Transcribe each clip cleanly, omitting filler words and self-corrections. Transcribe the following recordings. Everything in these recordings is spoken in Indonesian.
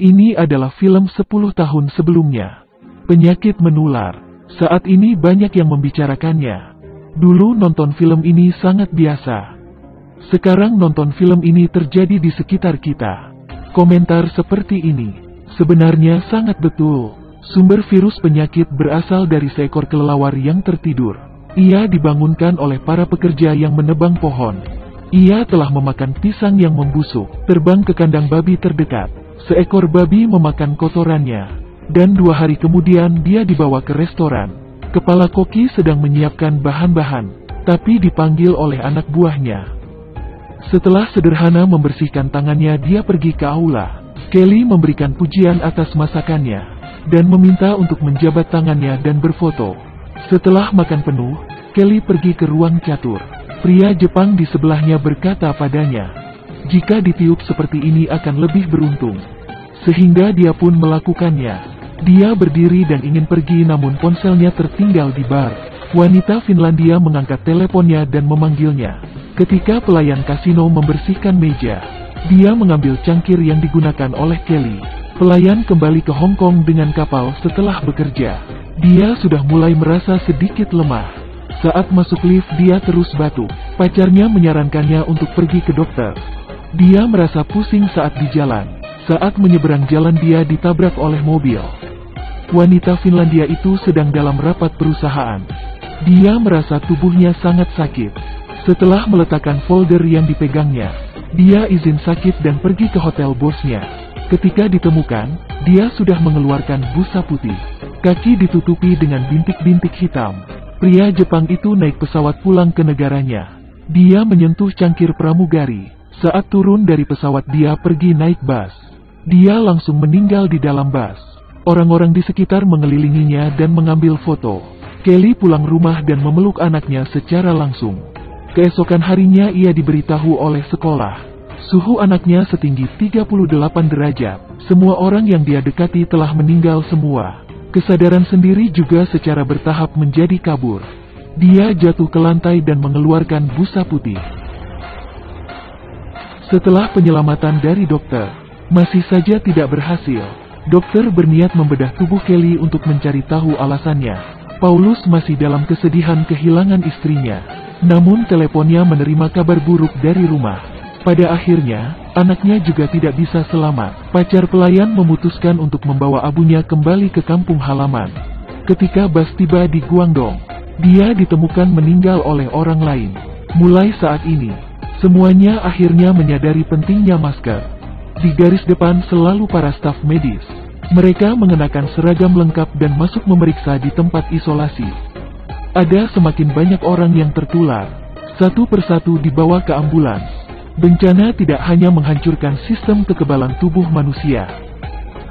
Ini adalah film 10 tahun sebelumnya. Penyakit menular. Saat ini banyak yang membicarakannya. Dulu nonton film ini sangat biasa. Sekarang nonton film ini terjadi di sekitar kita. Komentar seperti ini. Sebenarnya sangat betul. Sumber virus penyakit berasal dari seekor kelelawar yang tertidur. Ia dibangunkan oleh para pekerja yang menebang pohon. Ia telah memakan pisang yang membusuk, terbang ke kandang babi terdekat. Seekor babi memakan kotorannya. Dan 2 hari kemudian dia dibawa ke restoran. Kepala koki sedang menyiapkan bahan-bahan, tapi dipanggil oleh anak buahnya. Setelah sederhana membersihkan tangannya, dia pergi ke aula. Kelly memberikan pujian atas masakannya, dan meminta untuk menjabat tangannya dan berfoto. Setelah makan penuh, Kelly pergi ke ruang catur. Pria Jepang di sebelahnya berkata padanya, "Jika ditiup seperti ini akan lebih beruntung." Sehingga dia pun melakukannya. Dia berdiri dan ingin pergi, namun ponselnya tertinggal di bar. Wanita Finlandia mengangkat teleponnya dan memanggilnya. Ketika pelayan kasino membersihkan meja, dia mengambil cangkir yang digunakan oleh Kelly. Pelayan kembali ke Hong Kong dengan kapal setelah bekerja. Dia sudah mulai merasa sedikit lemah. Saat masuk lift dia terus batuk. Pacarnya menyarankannya untuk pergi ke dokter. Dia merasa pusing saat di jalan. Saat menyeberang jalan dia ditabrak oleh mobil. Wanita Finlandia itu sedang dalam rapat perusahaan. Dia merasa tubuhnya sangat sakit. Setelah meletakkan folder yang dipegangnya, dia izin sakit dan pergi ke hotel bosnya. Ketika ditemukan, dia sudah mengeluarkan busa putih. Kaki ditutupi dengan bintik-bintik hitam. Pria Jepang itu naik pesawat pulang ke negaranya. Dia menyentuh cangkir pramugari. Saat turun dari pesawat dia pergi naik bus. Dia langsung meninggal di dalam bus. Orang-orang di sekitar mengelilinginya dan mengambil foto. Kelly pulang rumah dan memeluk anaknya secara langsung. Keesokan harinya ia diberitahu oleh sekolah. Suhu anaknya setinggi 38 derajat. Semua orang yang dia dekati telah meninggal semua. Kesadaran sendiri juga secara bertahap menjadi kabur. Dia jatuh ke lantai dan mengeluarkan busa putih. Setelah penyelamatan dari dokter, masih saja tidak berhasil. Dokter berniat membedah tubuh Kelly untuk mencari tahu alasannya. Paulus masih dalam kesedihan kehilangan istrinya. Namun teleponnya menerima kabar buruk dari rumah. Pada akhirnya, anaknya juga tidak bisa selamat. Pacar pelayan memutuskan untuk membawa abunya kembali ke kampung halaman. Ketika bus tiba di Guangdong, dia ditemukan meninggal oleh orang lain. Mulai saat ini, semuanya akhirnya menyadari pentingnya masker. Di garis depan selalu para staf medis. Mereka mengenakan seragam lengkap dan masuk memeriksa di tempat isolasi. Ada semakin banyak orang yang tertular. Satu persatu dibawa ke ambulans. Bencana tidak hanya menghancurkan sistem kekebalan tubuh manusia,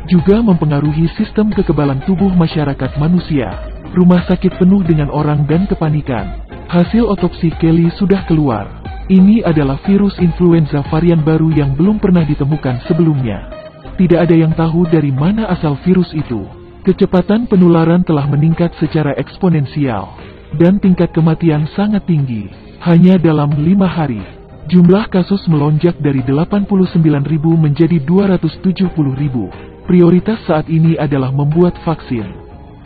juga mempengaruhi sistem kekebalan tubuh masyarakat manusia. Rumah sakit penuh dengan orang dan kepanikan. Hasil otopsi Kelly sudah keluar. Ini adalah virus influenza varian baru yang belum pernah ditemukan sebelumnya. Tidak ada yang tahu dari mana asal virus itu. Kecepatan penularan telah meningkat secara eksponensial, dan tingkat kematian sangat tinggi. Hanya dalam 5 hari, jumlah kasus melonjak dari 89.000 menjadi 270.000. Prioritas saat ini adalah membuat vaksin.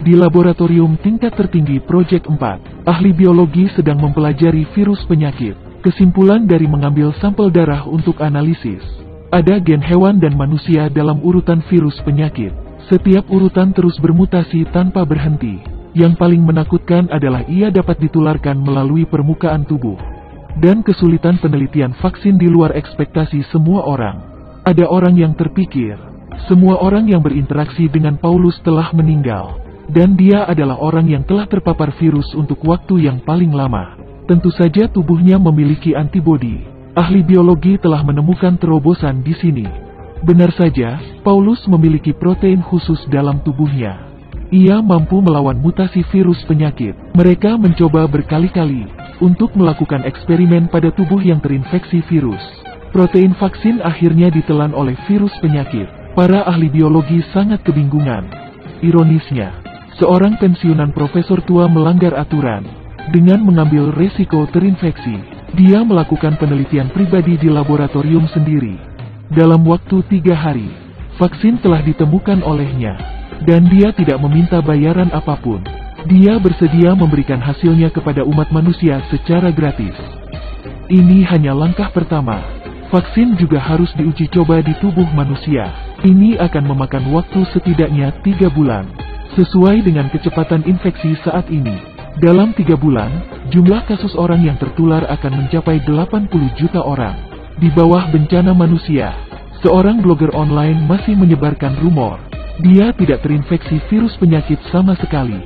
Di laboratorium tingkat tertinggi Project 4, ahli biologi sedang mempelajari virus penyakit. Kesimpulan dari mengambil sampel darah untuk analisis. Ada gen hewan dan manusia dalam urutan virus penyakit. Setiap urutan terus bermutasi tanpa berhenti. Yang paling menakutkan adalah ia dapat ditularkan melalui permukaan tubuh. Dan kesulitan penelitian vaksin di luar ekspektasi semua orang. Ada orang yang terpikir, semua orang yang berinteraksi dengan Paulus telah meninggal. Dan dia adalah orang yang telah terpapar virus untuk waktu yang paling lama. Tentu saja tubuhnya memiliki antibodi. Ahli biologi telah menemukan terobosan di sini. Benar saja, Paulus memiliki protein khusus dalam tubuhnya. Ia mampu melawan mutasi virus penyakit. Mereka mencoba berkali-kali untuk melakukan eksperimen pada tubuh yang terinfeksi virus. Protein vaksin akhirnya ditelan oleh virus penyakit. Para ahli biologi sangat kebingungan. Ironisnya, seorang pensiunan profesor tua melanggar aturan. Dengan mengambil resiko terinfeksi, dia melakukan penelitian pribadi di laboratorium sendiri. Dalam waktu 3 hari, Vaksin telah ditemukan olehnya, dan dia tidak meminta bayaran apapun. Dia bersedia memberikan hasilnya kepada umat manusia secara gratis. Ini hanya langkah pertama. Vaksin juga harus diuji coba di tubuh manusia. Ini akan memakan waktu setidaknya 3 bulan. Sesuai dengan kecepatan infeksi saat ini, dalam 3 bulan, jumlah kasus orang yang tertular akan mencapai 80 juta orang. Di bawah bencana manusia, seorang blogger online masih menyebarkan rumor. Dia tidak terinfeksi virus penyakit sama sekali.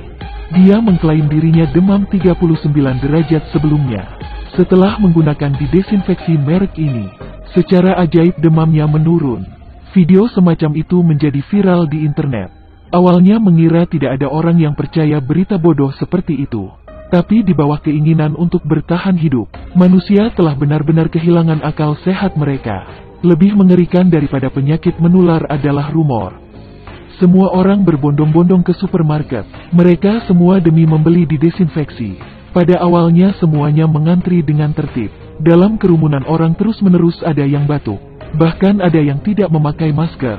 Dia mengklaim dirinya demam 39 derajat sebelumnya. Setelah menggunakan didesinfeksi merek ini, secara ajaib demamnya menurun. Video semacam itu menjadi viral di internet. Awalnya mengira tidak ada orang yang percaya berita bodoh seperti itu. Tapi di bawah keinginan untuk bertahan hidup, manusia telah benar-benar kehilangan akal sehat mereka. Lebih mengerikan daripada penyakit menular adalah rumor. Semua orang berbondong-bondong ke supermarket. Mereka semua demi membeli didesinfeksi. Pada awalnya semuanya mengantri dengan tertib. Dalam kerumunan orang terus-menerus ada yang batuk. Bahkan ada yang tidak memakai masker.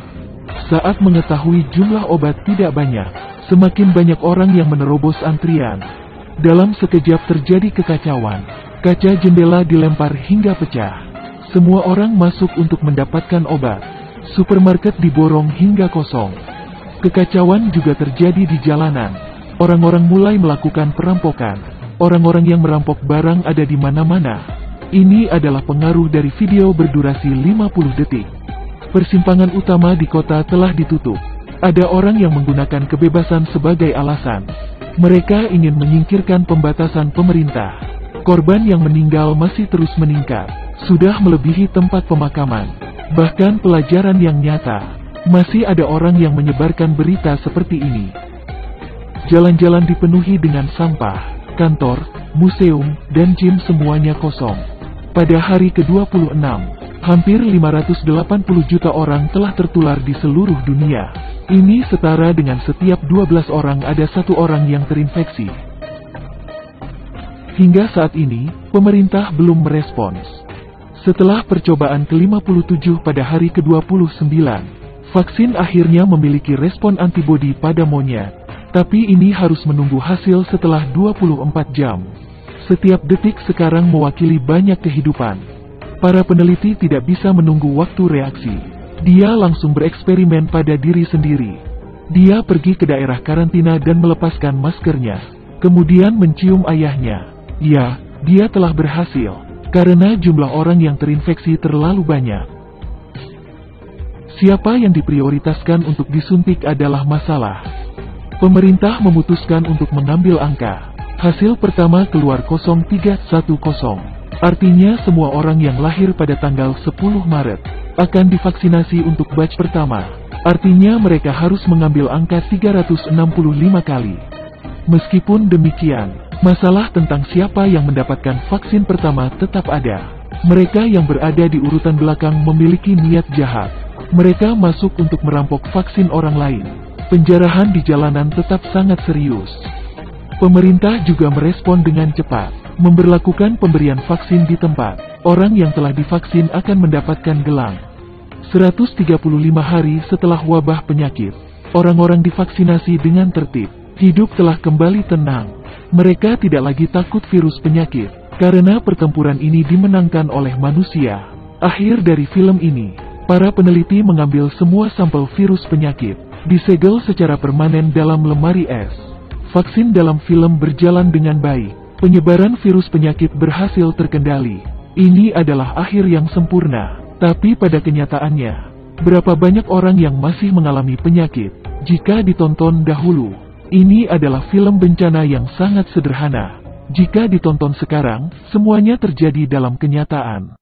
Saat mengetahui jumlah obat tidak banyak, semakin banyak orang yang menerobos antrian. Dalam sekejap terjadi kekacauan. Kaca jendela dilempar hingga pecah. Semua orang masuk untuk mendapatkan obat. Supermarket diborong hingga kosong. Kekacauan juga terjadi di jalanan. Orang-orang mulai melakukan perampokan. Orang-orang yang merampok barang ada di mana-mana. Ini adalah pengaruh dari video berdurasi 50 detik. Persimpangan utama di kota telah ditutup. Ada orang yang menggunakan kebebasan sebagai alasan. Mereka ingin menyingkirkan pembatasan pemerintah. Korban yang meninggal masih terus meningkat. Sudah melebihi tempat pemakaman. Bahkan pelajaran yang nyata. Masih ada orang yang menyebarkan berita seperti ini. Jalan-jalan dipenuhi dengan sampah. Kantor, museum, dan gym semuanya kosong. Pada hari ke-26, hampir 580 juta orang telah tertular di seluruh dunia. Ini setara dengan setiap 12 orang ada 1 orang yang terinfeksi. Hingga saat ini, pemerintah belum merespons. Setelah percobaan ke-57 pada hari ke-29, vaksin akhirnya memiliki respon antibodi pada monyet. Tapi ini harus menunggu hasil setelah 24 jam. Setiap detik sekarang mewakili banyak kehidupan. Para peneliti tidak bisa menunggu waktu reaksi. Dia langsung bereksperimen pada diri sendiri. Dia pergi ke daerah karantina dan melepaskan maskernya. Kemudian mencium ayahnya. Ya, dia telah berhasil. Karena jumlah orang yang terinfeksi terlalu banyak. Siapa yang diprioritaskan untuk disuntik adalah masalah. Pemerintah memutuskan untuk mengambil angka. Hasil pertama keluar 0310. Artinya semua orang yang lahir pada tanggal 10 Maret akan divaksinasi untuk batch pertama. Artinya mereka harus mengambil angka 365 kali. Meskipun demikian, masalah tentang siapa yang mendapatkan vaksin pertama tetap ada. Mereka yang berada di urutan belakang memiliki niat jahat. Mereka masuk untuk merampok vaksin orang lain. Penjarahan di jalanan tetap sangat serius. Pemerintah juga merespon dengan cepat, memberlakukan pemberian vaksin di tempat. Orang yang telah divaksin akan mendapatkan gelang. 135 hari setelah wabah penyakit, orang-orang divaksinasi dengan tertib. Hidup telah kembali tenang. Mereka tidak lagi takut virus penyakit, karena pertempuran ini dimenangkan oleh manusia. Akhir dari film ini, para peneliti mengambil semua sampel virus penyakit, disegel secara permanen dalam lemari es. Vaksin dalam film berjalan dengan baik. Penyebaran virus penyakit berhasil terkendali. Ini adalah akhir yang sempurna. Tapi pada kenyataannya, berapa banyak orang yang masih mengalami penyakit? Jika ditonton dahulu, ini adalah film bencana yang sangat sederhana. Jika ditonton sekarang, semuanya terjadi dalam kenyataan.